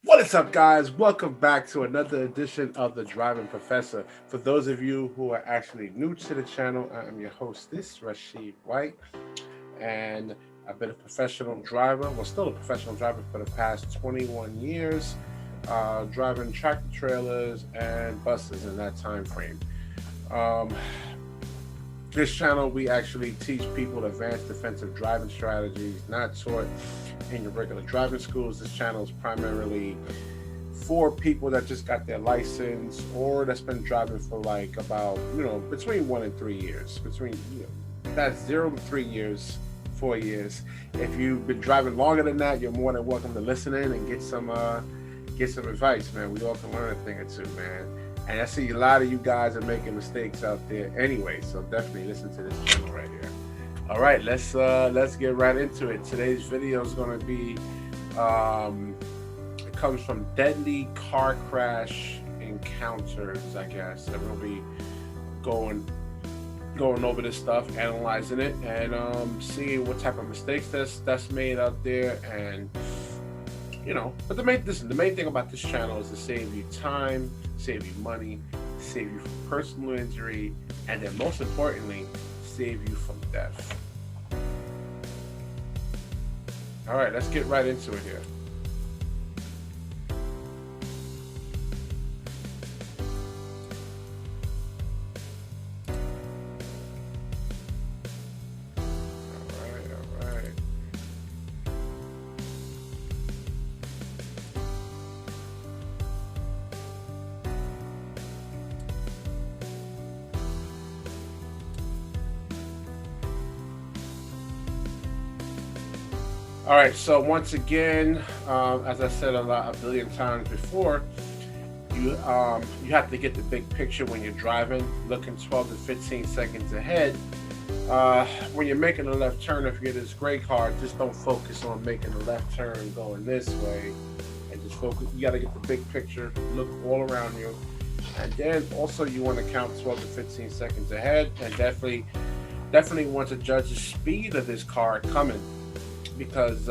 What is up, guys? Welcome back to another edition of The Driving Professor. For those of you who are actually new to the channel, I am your hostess, Rashid White, and I've been a professional driver, well, still a professional driver for the past 21 years, driving tractor trailers and buses in that time frame. Um, this channel, we actually teach people advanced defensive driving strategies not taught in your regular driving schools. This channel is primarily for people that just got their license or that's been driving for like about, between 1 and 3 years. That's 0 to 3 years, 4 years. If you've been driving longer than that, you're more than welcome to listen in and get some advice, man. We all can learn a thing or two, man. And I see a lot of you guys are making mistakes out there anyway, so definitely listen to this channel right here. All right, let's get right into it. Today's video is going to be it comes from deadly car crash encounters, I guess. And we'll be going over this stuff, analyzing it, and seeing what type of mistakes that's made out there. And but the main thing about this channel is to save you time, save you money, save you from personal injury, and then most importantly, save you from death. All right, let's get right into it here. All right, so once again, as I said a billion times before, you have to get the big picture when you're driving, looking 12 to 15 seconds ahead. When you're making a left turn, if you're this gray car, just don't focus on making the left turn going this way, and just focus. You got to get the big picture, look all around you, and then also you want to count 12 to 15 seconds ahead, and definitely want to judge the speed of this car coming, because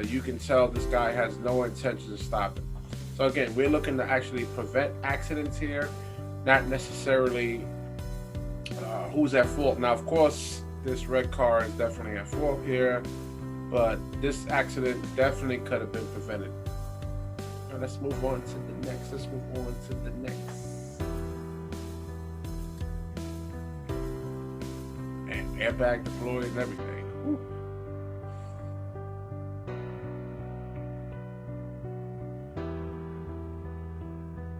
you can tell this guy has no intention of stopping. So again, we're looking to actually prevent accidents here, not necessarily who's at fault. Now, of course, this red car is definitely at fault here, but this accident definitely could have been prevented. Now, let's move on to the next. And airbag deployed and everything. Whew.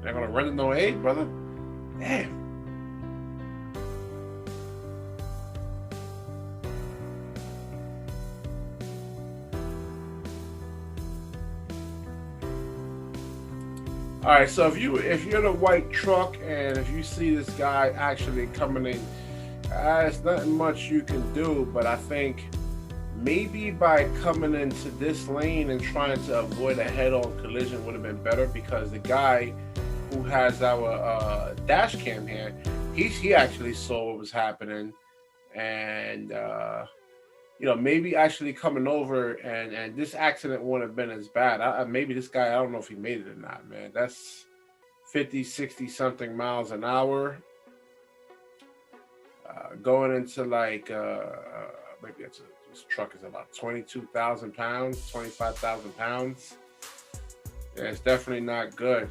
They're gonna run into no aid, brother. Damn. All right, so if you're the white truck and if you see this guy actually coming in, there's nothing much you can do. But I think maybe by coming into this lane and trying to avoid a head-on collision would have been better, because the guy who has our dash cam here, he actually saw what was happening, and maybe actually coming over, and this accident wouldn't have been as bad. Maybe this guy, I don't know if he made it or not, man. That's 50, 60 something miles an hour, going into like maybe this truck is about 22,000 pounds, 25,000 pounds. Yeah, it's definitely not good.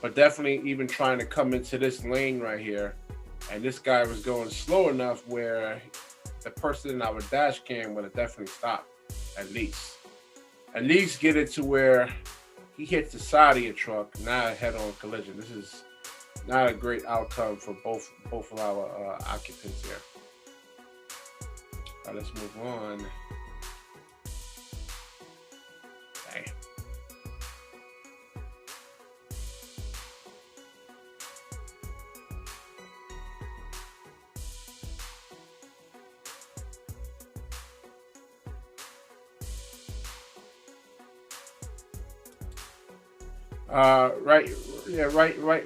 But definitely even trying to come into this lane right here, and this guy was going slow enough where the person in our dash cam would have definitely stopped, at least get it to where he hits the side of your truck, not a head-on collision. This is not a great outcome for both of our occupants here. All right, let's move on. Damn.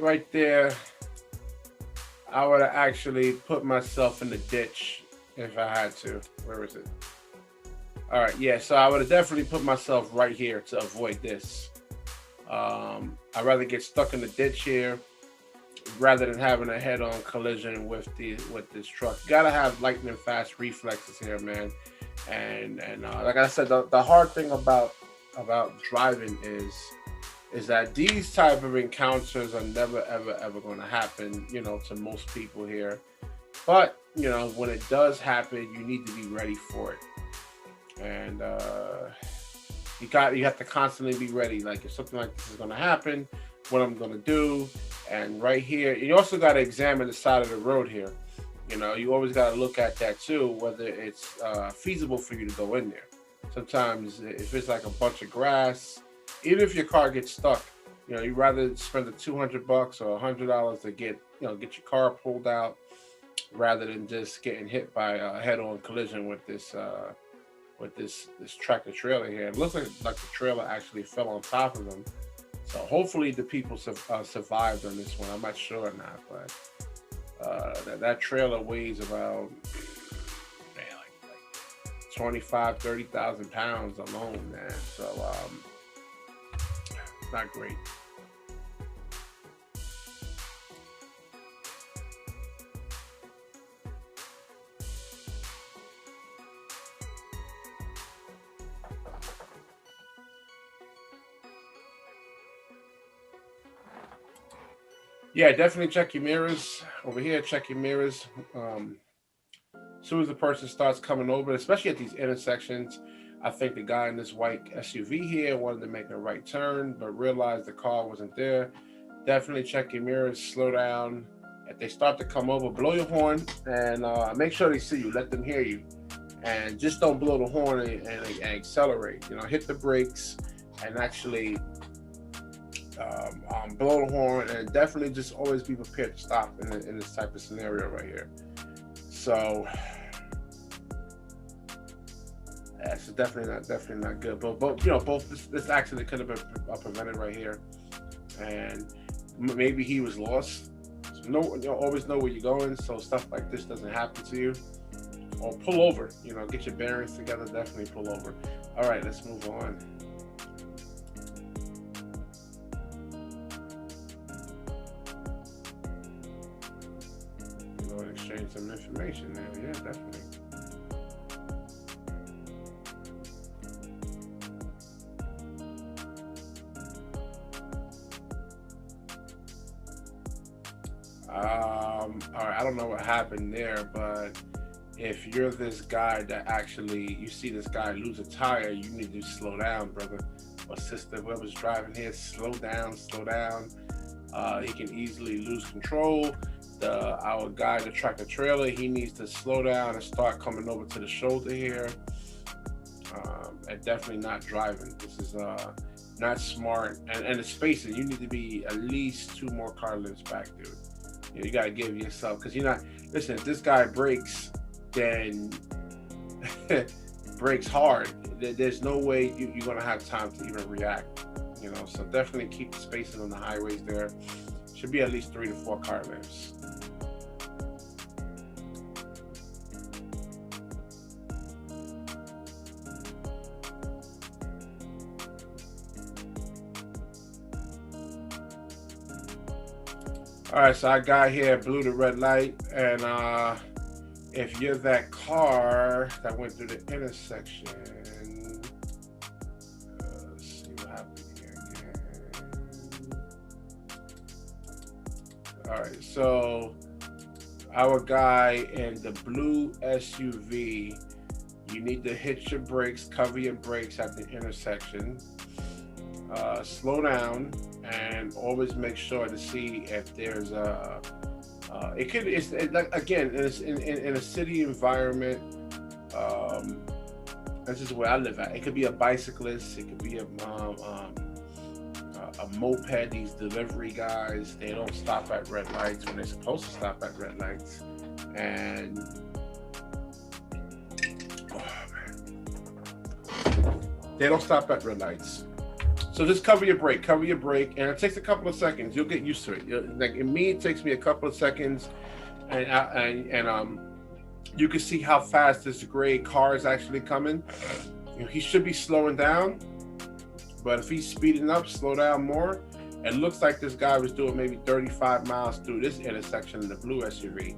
Right there. I would have actually put myself in the ditch if I had to. Where is it? All right, yeah. So I would have definitely put myself right here to avoid this. I'd rather get stuck in the ditch here rather than having a head-on collision with this truck. You gotta have lightning fast reflexes here, man. And like I said, the hard thing about driving is that these type of encounters are never ever going to happen, you know, to most people here. But you know, when it does happen, you need to be ready for it. And you have to constantly be ready. Like if something like this is going to happen, what I'm going to do. And right here, you also got to examine the side of the road here. You know, you always got to look at that too, whether it's feasible for you to go in there. Sometimes if it's like a bunch of grass, even if your car gets stuck, you know, you'd rather spend the $200 or $100 to get your car pulled out rather than just getting hit by a head-on collision with this tractor trailer here. It looks like the trailer actually fell on top of them. So hopefully the people survived on this one. I'm not sure or not, but that trailer weighs about 25,000-30,000 pounds alone, man. So not great. Yeah, definitely check your mirrors over here. Check your mirrors. As soon as the person starts coming over, especially at these intersections, I think the guy in this white SUV here wanted to make a right turn, but realized the car wasn't there. Definitely check your mirrors, slow down. If they start to come over, blow your horn and make sure they see you. Let them hear you, and just don't blow the horn and accelerate. You know, hit the brakes and actually blow the horn, and definitely just always be prepared to stop in this type of scenario right here. So yeah, it's definitely not good. But you know, both this accident could have been prevented right here, and maybe he was lost. So always know where you're going, so stuff like this doesn't happen to you. Or pull over. You know, get your bearings together. Definitely pull over. All right, let's move on. Exchange some information there. Yeah, definitely. All right, I don't know what happened there, but if you're this guy that actually you see this guy lose a tire, you need to slow down, brother or sister. Whoever's driving here, slow down, slow down. He can easily lose control. Our guy, the tractor trailer, he needs to slow down and start coming over to the shoulder here. And definitely not driving. This is not smart. And the spacing, you need to be at least 2 more car lengths back, dude. You got to give yourself, because you're not, listen, if this guy brakes, then brakes hard, there's no way you're going to have time to even react. You know, so definitely keep the spacing on the highways there. Should be at least 3 to 4 car lengths. All right, so I got here, blew the red light, and if you're that car that went through the intersection, let's see what happened here again. All right, so our guy in the blue SUV, you need to hit your brakes, cover your brakes at the intersection, slow down, and always make sure to see if there's again, in a city environment, this is where I live at. It could be a bicyclist, it could be a moped. These delivery guys, they don't stop at red lights when they're supposed to stop at red lights, and they don't stop at red lights. So just cover your brake, and it takes a couple of seconds. You'll get used to it. Like in me, it takes me a couple of seconds, and you can see how fast this gray car is actually coming. You know, he should be slowing down, but if he's speeding up, slow down more. It looks like this guy was doing maybe 35 miles through this intersection in the blue SUV.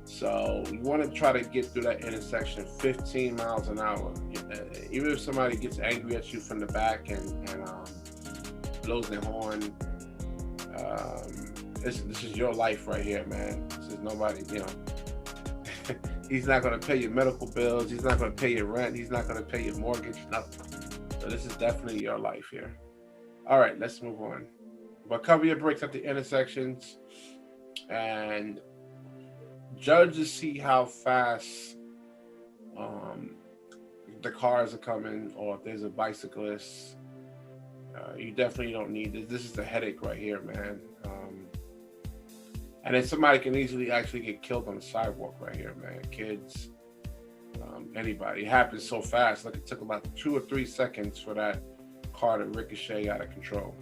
So you want to try to get through that intersection 15 miles an hour. Even if somebody gets angry at you from the back and blows their horn, this is your life right here, man. This is nobody, you know. He's not going to pay your medical bills. He's not going to pay your rent. He's not going to pay your mortgage, nothing. So this is definitely your life here. All right, let's move on. But cover your brakes at the intersections and judge to see how fast the cars are coming, or if there's a bicyclist. You definitely don't need this. This is the headache right here, man. And then somebody can easily actually get killed on the sidewalk right here, man. Kids, anybody. It happens so fast. Like, it took about 2 or 3 seconds for that car to ricochet out of control.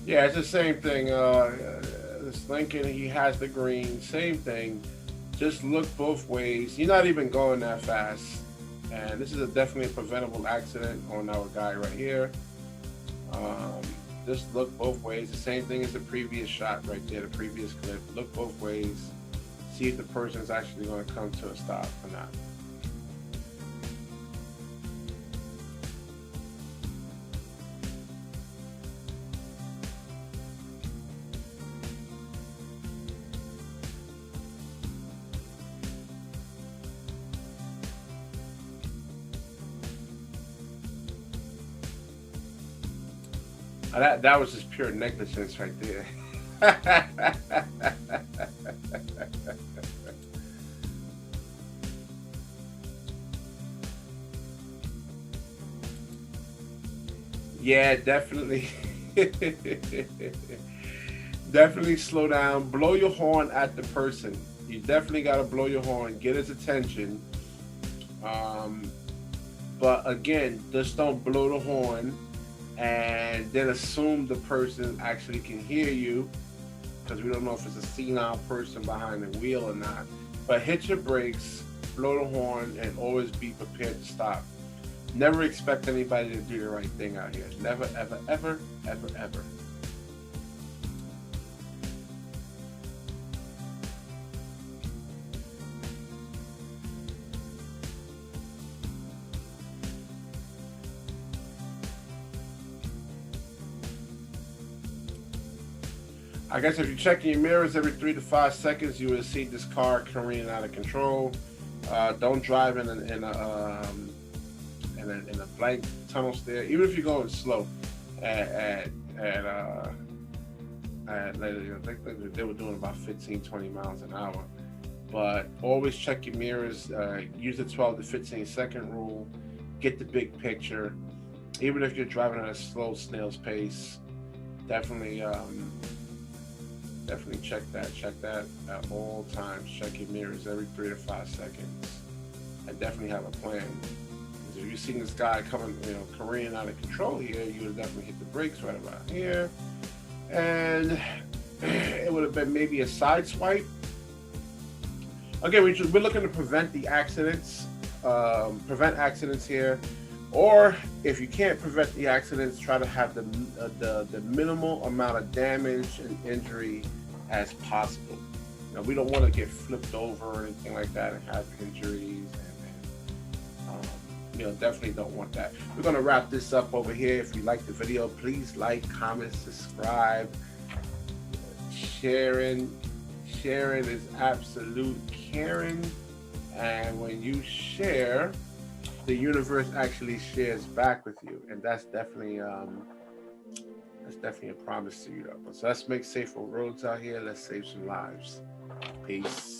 Yeah, it's the same thing. This Lincoln, he has the green, same thing. Just look both ways. You're not even going that fast. And this is definitely a preventable accident on our guy right here. Just look both ways. The same thing as the previous shot right there, the previous clip. Look both ways. See if the person's actually going to come to a stop or not. That was just pure negligence right there. Yeah, definitely. Definitely slow down. Blow your horn at the person. You definitely got to blow your horn. Get his attention. But again, just don't blow the horn and then assume the person actually can hear you, because we don't know if it's a senile person behind the wheel or not. But hit your brakes, blow the horn, and always be prepared to stop. Never expect anybody to do the right thing out here. Never, ever, ever, ever, ever. I guess if you check your mirrors every 3 to 5 seconds, you will see this car careening out of control. Don't drive in a blank tunnel stare, even if you're going slow. They were doing about 15, 20 miles an hour. But always check your mirrors. Use the 12 to 15 second rule. Get the big picture. Even if you're driving at a slow snail's pace, definitely check that at all times. Check your mirrors every 3 to 5 seconds, and definitely have a plan. Because if you're seeing this guy coming, careening out of control here, you would definitely hit the brakes right about here, and it would have been maybe a side swipe. Again, we're looking to prevent the accidents, prevent accidents here. Or if you can't prevent the accidents, try to have the minimal amount of damage and injury as possible. We don't want to get flipped over or anything like that and have injuries, and definitely don't want that. We're going to wrap this up over here. If you like the video, please like, comment, subscribe. Sharing is absolute caring, and when you share, the universe actually shares back with you, and that's definitely a promise to you. So let's make safer roads out here. Let's save some lives. Peace.